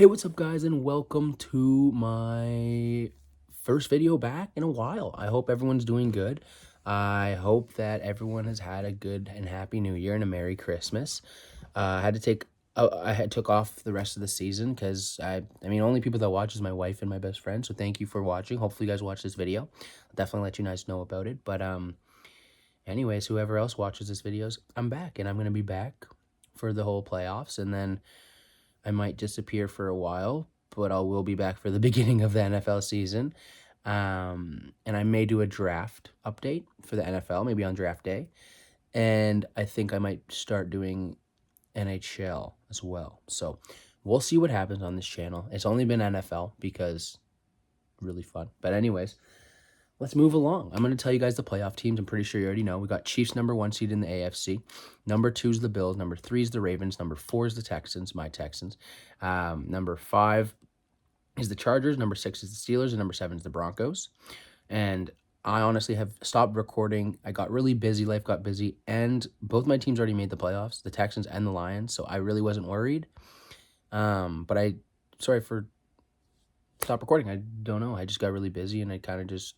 Hey, what's up, guys, and welcome to my first video back in a while. I hope everyone's doing good. I hope that everyone has had a good and happy New Year and a Merry Christmas. I had to take I had took off the rest of the season because I mean only people that watch is my wife and my best friend. So thank you for watching. Hopefully you guys watch this video. I'll definitely let you guys know about it. But anyways, whoever else watches this videos, I'm back and I'm gonna be back for the whole playoffs, and then I might disappear for a while, but I will be back for the beginning of the NFL season. And I may do a draft update for the NFL, maybe on draft day. And I think I might start doing NHL as well. So we'll see what happens on this channel. It's only been NFL because really fun. But anyways, let's move along. I'm going to tell you guys the playoff teams. I'm pretty sure you already know. We got Chiefs #1 seed in the AFC. #2 is the Bills. #3 is the Ravens. #4 is the Texans, my Texans. #5 is the Chargers. #6 is the Steelers. And #7 is the Broncos. And I honestly have stopped recording. I got really busy. Life got busy. And both my teams already made the playoffs, the Texans and the Lions. So I really wasn't worried. Sorry for stop recording. I don't know. I just got really busy and I kind of just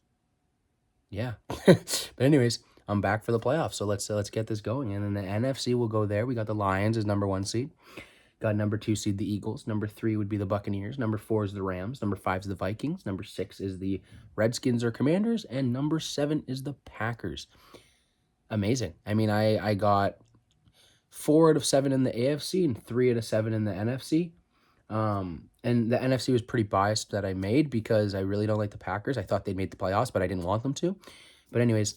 yeah. But anyways, I'm back for the playoffs. So let's get this going. And then the NFC will go there. We got the Lions as #1 seed. Got #2 seed the Eagles. #3 would be the Buccaneers. #4 is the Rams. #5 is the Vikings. #6 is the Redskins or Commanders. And #7 is the Packers. Amazing. I mean, I got 4 out of 7 in the AFC and 3 out of 7 in the NFC. And the NFC was pretty biased that I made because I really don't like the Packers. I thought they'd make the playoffs, but I didn't want them to. But anyways,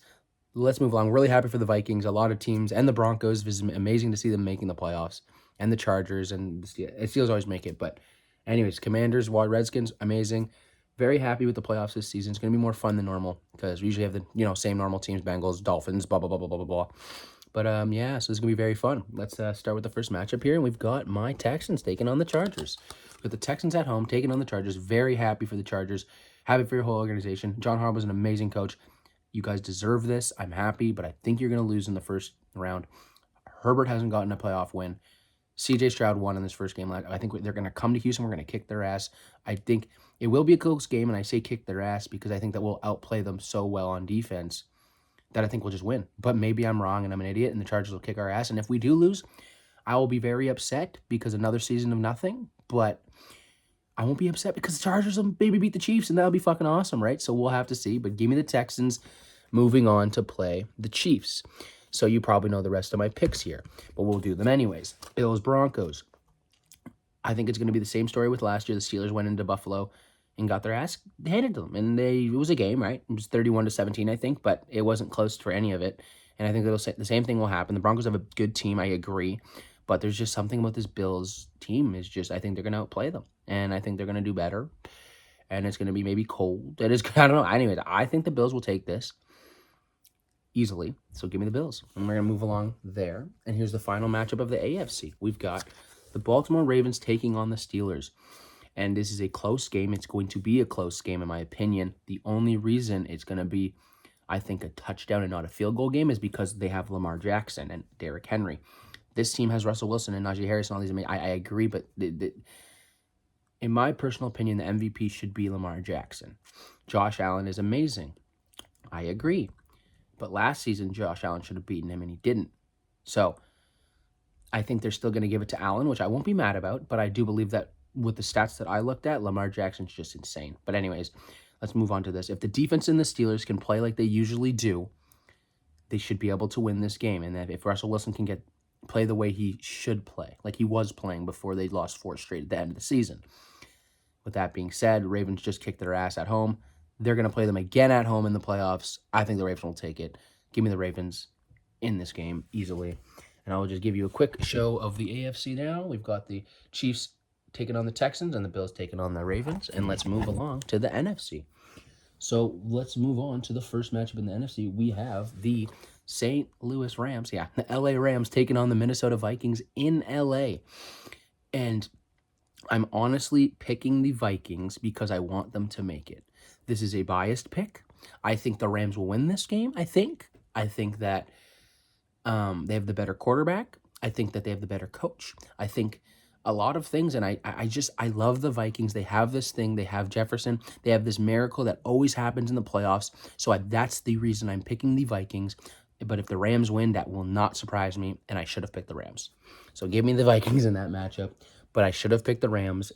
let's move along. Really happy for the Vikings. A lot of teams and the Broncos. It was amazing to see them making the playoffs. And the Chargers and the Steelers always make it. But anyways, Commanders, Redskins, amazing. Very happy with the playoffs this season. It's going to be more fun than normal because we usually have the same normal teams, Bengals, Dolphins, blah, blah, blah, blah, blah, blah, blah. But yeah, so it's going to be very fun. Let's start with the first matchup here. And we've got my Texans taking on the Chargers. With the Texans at home taking on the Chargers. Very happy for the Chargers. Happy for your whole organization. John Harbaugh's an amazing coach. You guys deserve this. I'm happy, but I think you're going to lose in the first round. Herbert hasn't gotten a playoff win. CJ Stroud won in this first game. I think they're going to come to Houston. We're going to kick their ass. I think it will be a close game, and I say kick their ass because I think that we'll outplay them so well on defense that I think we'll just win. But maybe I'm wrong and I'm an idiot, and the Chargers will kick our ass. And if we do lose, I will be very upset because another season of nothing. But I won't be upset because the Chargers will maybe beat the Chiefs, and that'll be fucking awesome, right? So we'll have to see. But give me the Texans moving on to play the Chiefs. So you probably know the rest of my picks here, but we'll do them anyways. Bills, Broncos. I think it's going to be the same story with last year. The Steelers went into Buffalo and got their ass handed to them. And it was a game, right? It was 31-17, I think, but it wasn't close for any of it. And I think the same thing will happen. The Broncos have a good team, I agree. But there's just something about this Bills team is just, I think they're going to outplay them. And I think they're going to do better. And it's going to be maybe cold. It is, I don't know. Anyways, I think the Bills will take this easily. So give me the Bills. And we're going to move along there. And here's the final matchup of the AFC. We've got the Baltimore Ravens taking on the Steelers. And this is a close game. It's going to be a close game, in my opinion. The only reason it's going to be, I think, a touchdown and not a field goal game is because they have Lamar Jackson and Derrick Henry. This team has Russell Wilson and Najee Harris and all these. I agree, but in my personal opinion, the MVP should be Lamar Jackson. Josh Allen is amazing. I agree. But last season, Josh Allen should have beaten him, and he didn't. So I think they're still going to give it to Allen, which I won't be mad about. But I do believe that with the stats that I looked at, Lamar Jackson's just insane. But anyways, let's move on to this. If the defense and the Steelers can play like they usually do, they should be able to win this game. And that if Russell Wilson can play the way he should play, like he was playing before they lost 4 straight at the end of the season. With that being said, Ravens just kicked their ass at home. They're going to play them again at home in the playoffs. I think the Ravens will take it. Give me the Ravens in this game easily. And I will just give you a quick show of the AFC now. We've got the Chiefs taking on the Texans and the Bills taking on the Ravens. And let's move along to the NFC. So let's move on to the first matchup in the NFC. We have the St. Louis Rams. Yeah, the LA Rams taking on the Minnesota Vikings in LA. And I'm honestly picking the Vikings because I want them to make it. This is a biased pick. I think the Rams will win this game, I think. I think that they have the better quarterback. I think that they have the better coach. I think a lot of things. And I love the Vikings. They have this thing. They have Jefferson. They have this miracle that always happens in the playoffs. So that's the reason I'm picking the Vikings. But if the Rams win, that will not surprise me. And I should have picked the Rams. So give me the Vikings in that matchup. But I should have picked the Rams,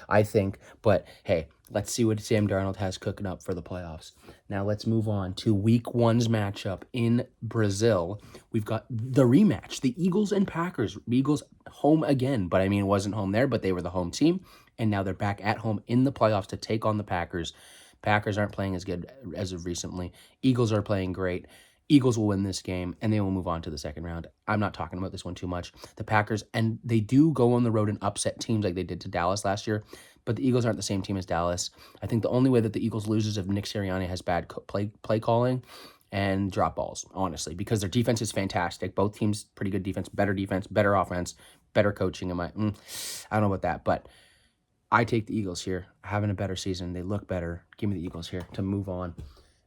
I think. But hey, let's see what Sam Darnold has cooking up for the playoffs. Now let's move on to Week 1's matchup in Brazil. We've got the rematch, the Eagles and Packers. Eagles home again, but I mean, it wasn't home there, but they were the home team. And now they're back at home in the playoffs to take on the Packers. Packers aren't playing as good as of recently. Eagles are playing great. Eagles will win this game, and they will move on to the second round. I'm not talking about this one too much. The Packers, and they do go on the road and upset teams like they did to Dallas last year, but the Eagles aren't the same team as Dallas. I think the only way that the Eagles lose is if Nick Sirianni has bad play calling and drop balls, honestly, because their defense is fantastic. Both teams, pretty good defense, better offense, better coaching. I don't know about that, but I take the Eagles here, having a better season. They look better. Give me the Eagles here to move on.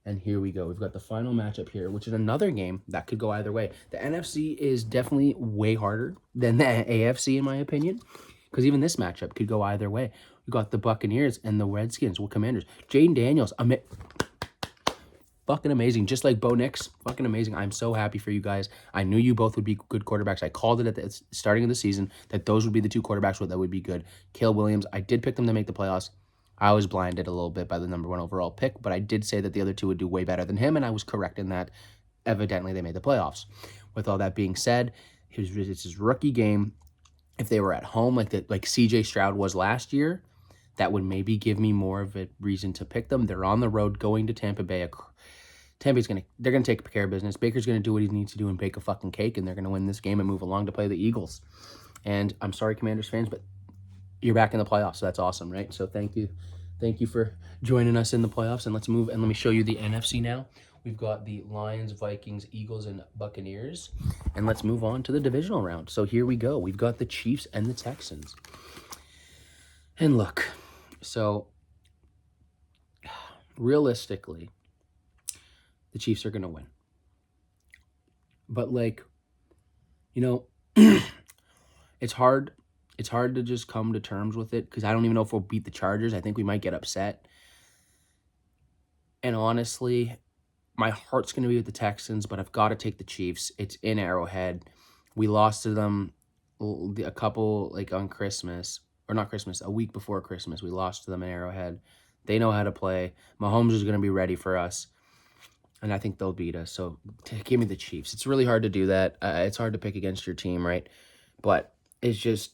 And here we go. We've got the final matchup here, which is another game that could go either way. The NFC is definitely way harder than the AFC, in my opinion, because even this matchup could go either way. We've got the Buccaneers and the Redskins, Commanders. Jaden Daniels, fucking amazing. Just like Bo Nix, fucking amazing. I'm so happy for you guys. I knew you both would be good quarterbacks. I called it at the starting of the season that those would be the two quarterbacks that would be good. Caleb Williams, I did pick them to make the playoffs. I was blinded a little bit by the number 1 overall pick, but I did say that the other two would do way better than him, and I was correct in that. Evidently, they made the playoffs. With all that being said, it's his rookie game. If they were at home like CJ Stroud was last year, that would maybe give me more of a reason to pick them. They're on the road going to Tampa Bay. They're gonna take care of business. Baker's gonna do what he needs to do and bake a fucking cake, and they're gonna win this game and move along to play the Eagles. And I'm sorry, Commanders fans, but you're back in the playoffs, so that's awesome, right? So thank you for joining us in the playoffs. And let's move, and let me show you the NFC now. We've got the Lions, Vikings, Eagles, and Buccaneers. And let's move on to the divisional round. So here we go. We've got the Chiefs and the Texans. And look, so realistically, the Chiefs are going to win. But it's hard. It's hard to just come to terms with it because I don't even know if we'll beat the Chargers. I think we might get upset. And honestly, my heart's going to be with the Texans, but I've got to take the Chiefs. It's in Arrowhead. We lost to them a couple, on Christmas, or not Christmas, a week before Christmas. We lost to them in Arrowhead. They know how to play. Mahomes is going to be ready for us, and I think they'll beat us. So give me the Chiefs. It's really hard to do that. It's hard to pick against your team, right? But it's just,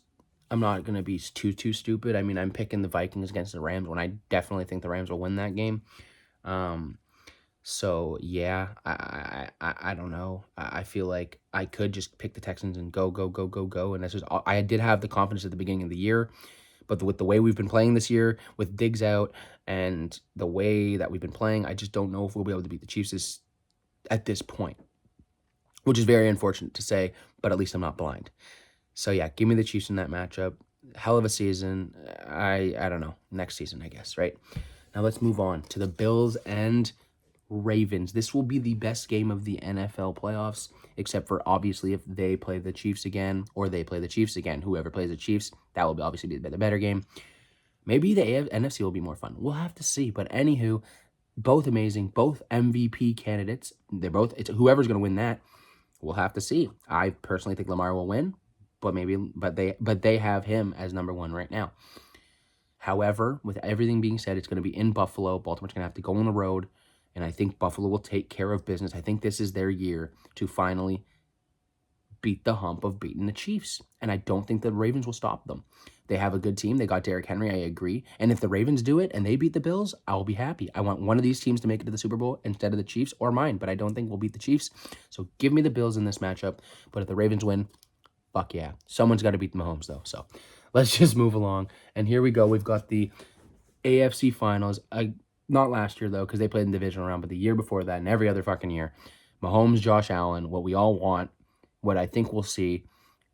I'm not going to be too stupid. I mean, I'm picking the Vikings against the Rams when I definitely think the Rams will win that game. So, yeah, I don't know. I feel like I could just pick the Texans and go. And that's just, I did have the confidence at the beginning of the year. But with the way we've been playing this year, with Diggs out and the way that we've been playing, I just don't know if we'll be able to beat the Chiefs at this point, which is very unfortunate to say, but at least I'm not blind. So, yeah, give me the Chiefs in that matchup. Hell of a season. I don't know. Next season, I guess, right? Now let's move on to the Bills and Ravens. This will be the best game of the NFL playoffs, except for obviously if they play the Chiefs again or they play the Chiefs again. Whoever plays the Chiefs, that will obviously be the better game. Maybe the NFC will be more fun. We'll have to see. But anywho, both amazing, both MVP candidates. It's whoever's going to win that. We'll have to see. I personally think Lamar will win, but they have him as number 1 right now. However, with everything being said, it's going to be in Buffalo. Baltimore's going to have to go on the road, and I think Buffalo will take care of business. I think this is their year to finally beat the hump of beating the Chiefs, and I don't think the Ravens will stop them. They have a good team. They got Derrick Henry, I agree. And if the Ravens do it and they beat the Bills, I'll be happy. I want one of these teams to make it to the Super Bowl instead of the Chiefs or mine, but I don't think we'll beat the Chiefs. So give me the Bills in this matchup, but if the Ravens win, fuck yeah. Someone's got to beat the Mahomes, though, so let's just move along. And here we go. We've got the AFC Finals. Not last year, though, because they played in the divisional round, but the year before that and every other fucking year. Mahomes, Josh Allen, what we all want, what I think we'll see.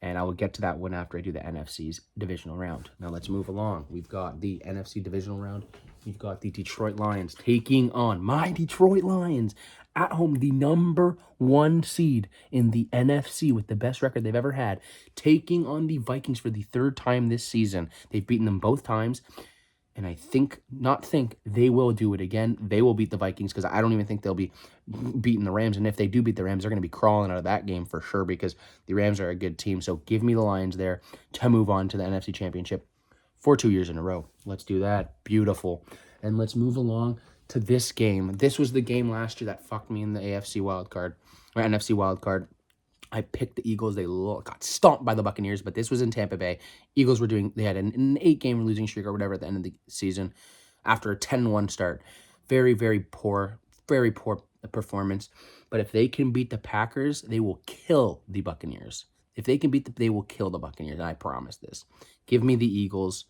And I will get to that one after I do the NFC's divisional round. Now let's move along. We've got the NFC divisional round. We've got the Detroit Lions taking on my Detroit Lions at home, the number 1 seed in the NFC with the best record they've ever had, taking on the Vikings for the 3rd time this season. They've beaten them both times. And I they will do it again. They will beat the Vikings because I don't even think they'll be beating the Rams. And if they do beat the Rams, they're going to be crawling out of that game for sure because the Rams are a good team. So give me the Lions there to move on to the NFC Championship for 2 years in a row. Let's do that. Beautiful. And let's move along to this game. This was the game last year that fucked me in the AFC wildcard, or NFC wildcard. I picked the Eagles. They got stomped by the Buccaneers, but this was in Tampa Bay. Eagles they had an 8-game losing streak or whatever at the end of the season after a 10-1 start. Very, very poor performance. But if they can beat the Packers, they will kill the Buccaneers. If they can they will kill the Buccaneers, and I promise this. Give me the Eagles,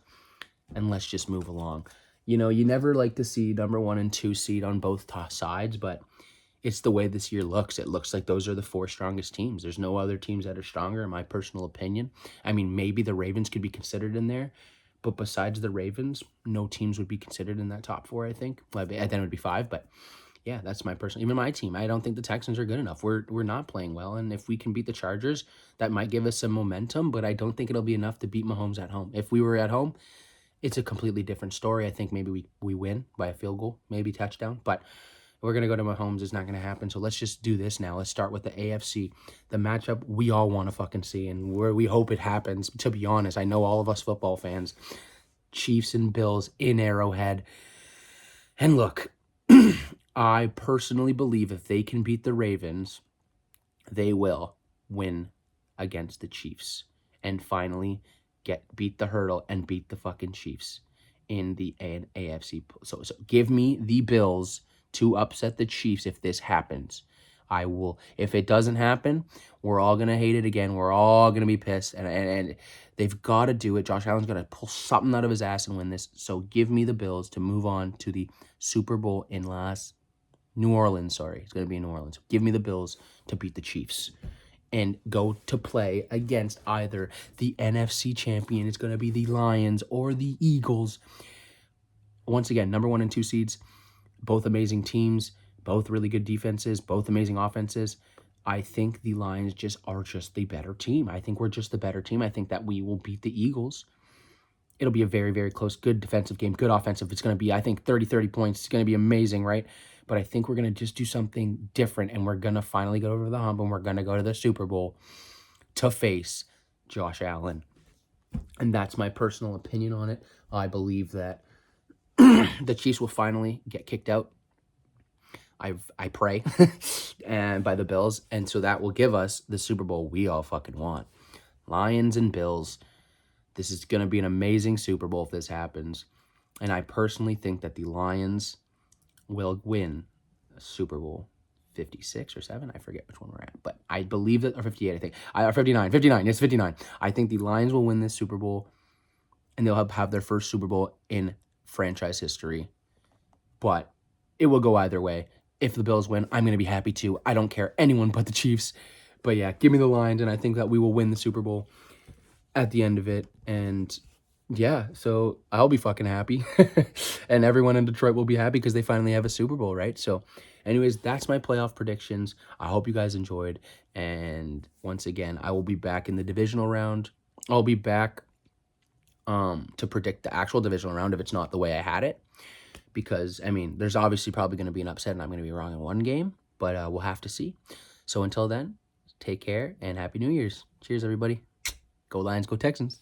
and let's just move along. You know, you never like to see number 1 and 2 seed on both sides, but it's the way this year looks. It looks like those are the 4 strongest teams. There's no other teams that are stronger, in my personal opinion. I mean, maybe the Ravens could be considered in there, but besides the Ravens, no teams would be considered in that top 4, I think. Well, then it would be 5, but yeah, that's my personal. Even my team, I don't think the Texans are good enough. We're not playing well, and if we can beat the Chargers, that might give us some momentum, but I don't think it'll be enough to beat Mahomes at home. If we were at home, it's a completely different story. I think maybe we win by a field goal, maybe touchdown, but we're going to go to Mahomes. It's not going to happen. So let's just do this now. Let's start with the AFC, the matchup we all want to fucking see and where we hope it happens. To be honest, I know all of us football fans, Chiefs and Bills in Arrowhead. And look, I personally believe if they can beat the Ravens, they will win against the Chiefs and finally beat the hurdle and beat the fucking Chiefs in the AFC. So give me the Bills to upset the Chiefs if this happens. I will. If it doesn't happen, we're all going to hate it again. We're all going to be pissed. And they've got to do it. Josh Allen's going to pull something out of his ass and win this. So give me the Bills to move on to the Super Bowl in New Orleans. Sorry, it's going to be in New Orleans. Give me the Bills to beat the Chiefs and go to play against either the NFC champion. It's going to be the Lions or the Eagles. Once again, number 1 and 2 seeds. Both amazing teams, both really good defenses, both amazing offenses. I think the Lions are just the better team. I think we're just the better team. I think that we will beat the Eagles. It'll be a very, very close, good defensive game, good offensive. It's going to be, I think, 30 points. It's going to be amazing, right? But I think we're going to just do something different, and we're going to finally go over the hump, and we're going to go to the Super Bowl to face Josh Allen. And that's my personal opinion on it. I believe that the Chiefs will finally get kicked out. I pray, and by the Bills, and so that will give us the Super Bowl we all fucking want. Lions and Bills. This is going to be an amazing Super Bowl if this happens, and I personally think that the Lions will win Super Bowl 56 or 7. I forget which one we're at, but I believe that, or 58. I think, or 59. 59. It's 59. I think the Lions will win this Super Bowl, and they'll have their first Super Bowl in franchise history, but it will go either way. If the Bills win, I'm going to be happy too. I don't care anyone but the Chiefs. But yeah, give me the Lions, and I think that we will win the Super Bowl at the end of it. And yeah, so I'll be fucking happy. And everyone in Detroit will be happy because they finally have a Super Bowl, right? So anyways, that's my playoff predictions. I hope you guys enjoyed. And once again, I will be back in the divisional round. I'll be back to predict the actual divisional round if it's not the way I had it. Because, I mean, there's obviously probably going to be an upset and I'm going to be wrong in one game. But we'll have to see. So until then, take care and Happy New Year's. Cheers, everybody. Go Lions, go Texans.